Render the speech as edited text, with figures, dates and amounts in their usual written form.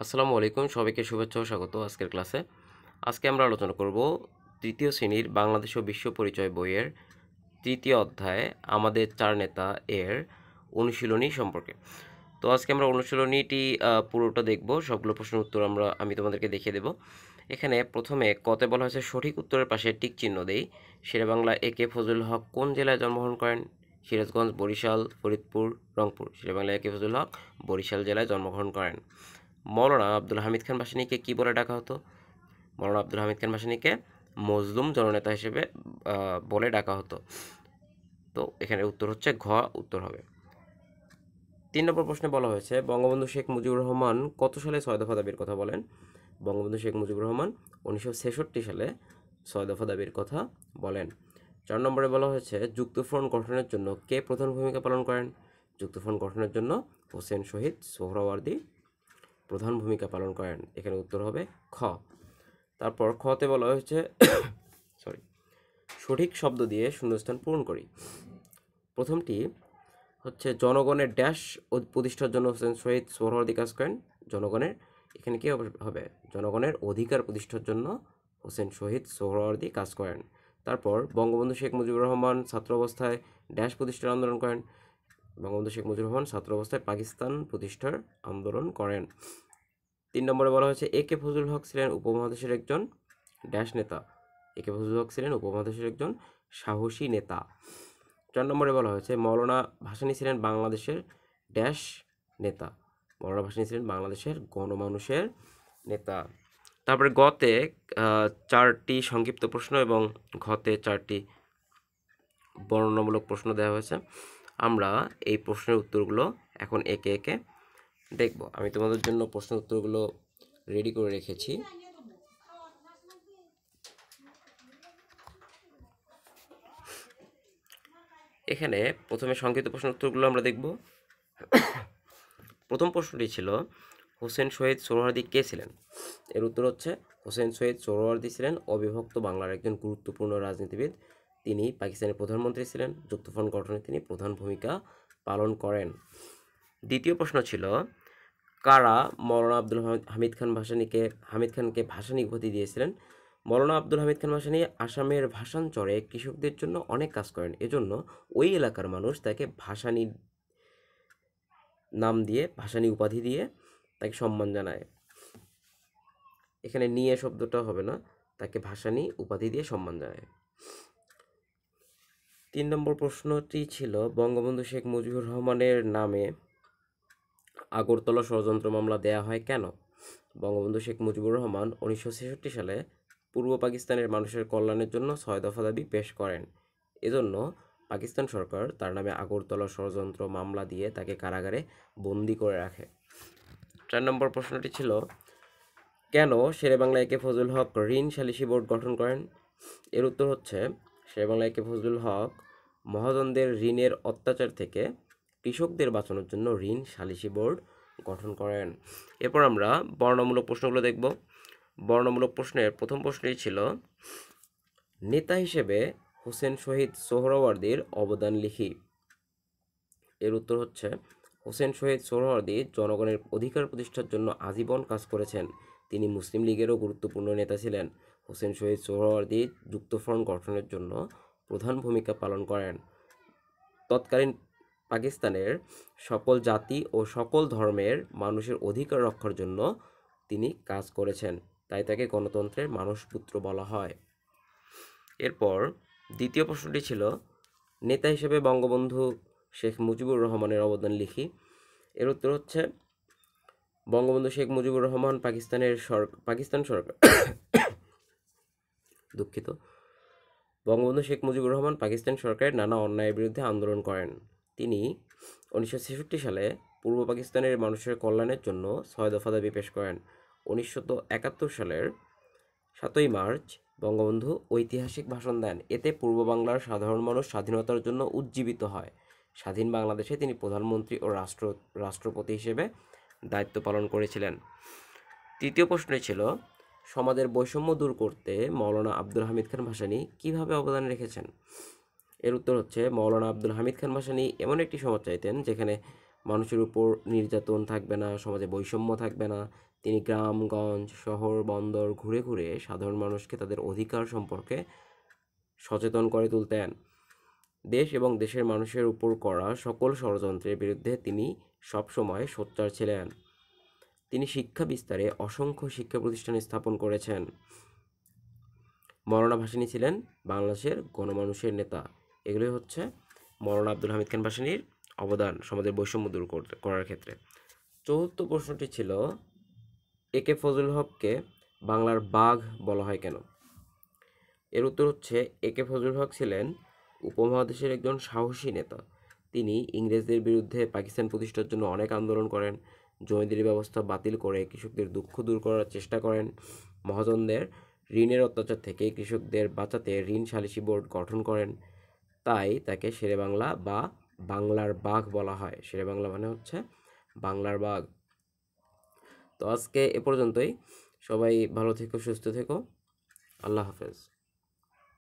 আসসালামু আলাইকুম, সবাইকে শুভেচ্ছা ও স্বাগত আজকের ক্লাসে। আজকে আমরা আলোচনা করব তৃতীয় শ্রেণীর বাংলাদেশ ও বিশ্ব পরিচয় বইয়ের তৃতীয় অধ্যায় আমাদের চার নেতা এর অনুশীলনী সম্পর্কে। তো আজকে আমরা অনুশীলনীটি পুরোটা দেখব, সবগুলো প্রশ্নের উত্তর আমি তোমাদেরকে দেখিয়ে দেব। এখানে প্রথমে কতে বলা হয়েছে সঠিক উত্তরের পাশে টিক চিহ্ন দেই। শেরেবাংলা একে ফজলুল হক কোন জেলায় জন্মগ্রহণ করেন? সিরাজগঞ্জ, বরিশাল, ফরিদপুর, রংপুর। শেরেবাংলা একে ফজলুল হক বরিশাল জেলায় জন্মগ্রহণ করেন। মৌলানা আব্দুল হামিদ খান ভাসানীকে কী বলে ডাকা হতো? মৌলানা আব্দুল হামিদ খান ভাসানীকে মজলুম জননেতা হিসেবে বলে ডাকা হতো। তো এখানে উত্তর হচ্ছে ঘ উত্তর হবে। 3 নম্বর প্রশ্নে বলা হয়েছে বঙ্গবন্ধু শেখ মুজিবুর রহমান কত সালে 6 দফা দাবির কথা বলেন? বঙ্গবন্ধু শেখ মুজিবুর রহমান 1966 সালে 6 দফা দাবির কথা বলেন। 4 নম্বরে বলা হয়েছে যুক্তফ্রন্ট গঠনের জন্য কে প্রধান ভূমিকা পালন করেন? যুক্তফ্রন্ট গঠনের জন্য হোসেন শহীদ সোহরাওয়ার্দী প্রধান ভূমিকা পালন করেন। এখানে উত্তর হবে খ। তারপর খতে বলা হয়েছে সঠিক শব্দ দিয়ে শূন্যস্থান পূরণ করি। প্রথমটি হচ্ছে জনগণের ড্যাশ প্রতিষ্ঠার জন্য হোসেন শহীদ সোহরাওয়ার্দী কাজ করেন। জনগণের এখানে কি হবে? জনগণের অধিকার প্রতিষ্ঠার জন্য হোসেন শহীদ সোহরাওয়ার্দী কাজ করেন। তারপর বঙ্গবন্ধু শেখ মুজিবুর রহমান ছাত্র অবস্থায় ড্যাশ প্রতিষ্ঠার আন্দোলন করেন। বঙ্গবন্ধু শেখ মুজিবুর রহমান ছাত্র অবস্থায় পাকিস্তান প্রতিষ্ঠার আন্দোলন করেন। 3 নম্বরে বলা হয়েছে এ কে ফজলুল হক ছিলেন উপমহাদেশের একজন ড্যাশ নেতা। এ কে ফজলুল হক ছিলেন উপমহাদেশের একজন সাহসী নেতা। 4 নম্বরে বলা হয়েছে মৌলানা ভাসানী ছিলেন বাংলাদেশের ড্যাশ নেতা। মৌলানা ভাসানী ছিলেন বাংলাদেশের গণমানুষের নেতা। তারপরে গতে 4টি সংক্ষিপ্ত প্রশ্ন এবং ঘতে 4টি বর্ণনামূলক প্রশ্ন দেওয়া হয়েছে। আমরা এই প্রশ্নের উত্তরগুলো এখন একে একে দেখব। আমি তোমাদের জন্য প্রশ্নের উত্তরগুলো রেডি করে রেখেছি। এখানে প্রথমে সংক্ষিপ্ত প্রশ্নের উত্তরগুলো আমরা দেখব। প্রথম প্রশ্নটি ছিল হোসেন শহীদ সোহরাওয়ার্দী কে ছিলেন? এর উত্তর হচ্ছে হোসেন শহীদ সোহরাওয়ার্দী ছিলেন অবিভক্ত বাংলার একজন গুরুত্বপূর্ণ রাজনীতিবিদ। তিনি পাকিস্তানের প্রধানমন্ত্রী ছিলেন। যুক্তফ্রন্ট গঠনে তিনি প্রধান ভূমিকা পালন করেন। দ্বিতীয় প্রশ্ন ছিল কারা মৌলানা আব্দুল হামিদ খানকে ভাসানী উপাধি দিয়েছিলেন? মৌলানা আব্দুল হামিদ খান ভাসানী আসামের ভাষাঞ্চরে কৃষকদের জন্য অনেক কাজ করেন। এজন্য ওই এলাকার মানুষ তাকে ভাসানী নাম দিয়ে, ভাসানী উপাধি দিয়ে তাকে সম্মান জানায়। এখানে নিয়ে শব্দটা হবে না, তাকে ভাসানী উপাধি দিয়ে সম্মান জানায়। 3 নম্বর প্রশ্নটি ছিল বঙ্গবন্ধু শেখ মুজিবুর রহমানের নামে আগরতলা ষড়যন্ত্র মামলা দেয়া হয় কেন? বঙ্গবন্ধু শেখ মুজিবুর রহমান 1966 সালে পূর্ব পাকিস্তানের মানুষের কল্যাণের জন্য 6 দফা দাবি পেশ করেন। এজন্য পাকিস্তান সরকার তার নামে আগরতলা ষড়যন্ত্র মামলা দিয়ে তাকে কারাগারে বন্দি করে রাখে। 4 নম্বর প্রশ্নটি ছিল কেন শেরেবাংলা একে ফজলুল হক ঋণ সালিসি বোর্ড গঠন করেন? এর উত্তর হচ্ছে শেরেবাংলা একে ফজলুল হক মহাজনদের ঋণের অত্যাচার থেকে কৃষকদের বাঁচানোর জন্য ঋণ সালিসি বোর্ড গঠন করেন। এরপর আমরা বর্ণমূলক প্রশ্নগুলো দেখব। বর্ণমূলক প্রশ্নের প্রথম প্রশ্নটি ছিল নেতা হিসেবে হোসেন শহীদ সোহরাওয়ার্দীর অবদান লিখি। এর উত্তর হচ্ছে হোসেন শহীদ সোহরাওয়ার্দী জনগণের অধিকার প্রতিষ্ঠার জন্য আজীবন কাজ করেছেন। তিনি মুসলিম লীগেরও গুরুত্বপূর্ণ নেতা ছিলেন। হোসেন শহীদ সোহরাওয়ার্দী যুক্তফ্রন্ট গঠনের জন্য প্রধান ভূমিকা পালন করেন। তৎকালীন পাকিস্তানের সকল জাতি ও সকল ধর্মের মানুষের অধিকার রক্ষার জন্য তিনি কাজ করেছেন, তাই তাকে গণতন্ত্রের মানসপুত্র বলা হয়। এরপর দ্বিতীয় প্রশ্নটি ছিল নেতা হিসেবে বঙ্গবন্ধু শেখ মুজিবুর রহমানের অবদান লিখি। এর উত্তর হচ্ছে বঙ্গবন্ধু শেখ মুজিবুর রহমান পাকিস্তান সরকার বঙ্গবন্ধু শেখ মুজিবুর রহমান পাকিস্তান সরকারের নানা অন্যায়ের বিরুদ্ধে আন্দোলন করেন। তিনি 1966 সালে পূর্ব পাকিস্তানের মানুষের কল্যাণের জন্য 6 দফা দাবি পেশ করেন। 1971 সালের 7ই মার্চ বঙ্গবন্ধু ঐতিহাসিক ভাষণ দেন। এতে পূর্ব বাংলার সাধারণ মানুষ স্বাধীনতার জন্য উজ্জীবিত হয়। স্বাধীন বাংলাদেশে তিনি প্রধানমন্ত্রী ও রাষ্ট্রপতি হিসেবে দায়িত্ব পালন করেছিলেন। তৃতীয় প্রশ্নটি ছিল সমাজের বৈষম্য দূর করতে মৌলানা আব্দুল হামিদ খান ভাসানী কীভাবে অবদান রেখেছেন? এর উত্তর হচ্ছে মৌলানা আব্দুল হামিদ খান ভাসানী এমন একটি সমাজ চাইতেন যেখানে মানুষের উপর নির্যাতন থাকবে না, সমাজে বৈষম্য থাকবে না। তিনি গ্রামগঞ্জ, শহর, বন্দর ঘুরে ঘুরে সাধারণ মানুষকে তাদের অধিকার সম্পর্কে সচেতন করে তুলতেন। দেশ এবং দেশের মানুষের উপর করা সকল ষড়যন্ত্রের বিরুদ্ধে তিনি সবসময় সোচ্চার ছিলেন। তিনি শিক্ষা বিস্তারে অসংখ্য শিক্ষা প্রতিষ্ঠান স্থাপন করেছেন। মৌলানা ভাসানী ছিলেন বাংলাদেশের গণমানুষের নেতা। এগুলি হচ্ছে মৌলানা আব্দুল হামিদ খান ভাসানীর অবদান সমাজের বৈষম্য দূর করার ক্ষেত্রে। চতুর্থ প্রশ্নটি ছিল, একে ফজলুল হককে বাংলার বাঘ বলা হয় কেন? এর উত্তর হচ্ছে, একে ফজলুল হক ছিলেন উপমহাদেশের একজন সাহসী নেতা। তিনি ইংরেজদের বিরুদ্ধে পাকিস্তান প্রতিষ্ঠার জন্য অনেক আন্দোলন করেন, জমিদারি ব্যবস্থা বাতিল করে কৃষকদের দুঃখ দূর করার চেষ্টা করেন, মহাজনদের ঋণের অত্যাচার থেকে কৃষকদের বাঁচাতে ঋণ সালিসি বোর্ড গঠন করেন। তাই তাকে শেরেবাংলা বা বাংলার বাঘ বলা হয়। শেরেবাংলা মানে হচ্ছে বাংলার বাঘ। তো আজকে এ পর্যন্তই। সবাই ভালো থেকো, সুস্থ থেকো। আল্লাহ হাফেজ।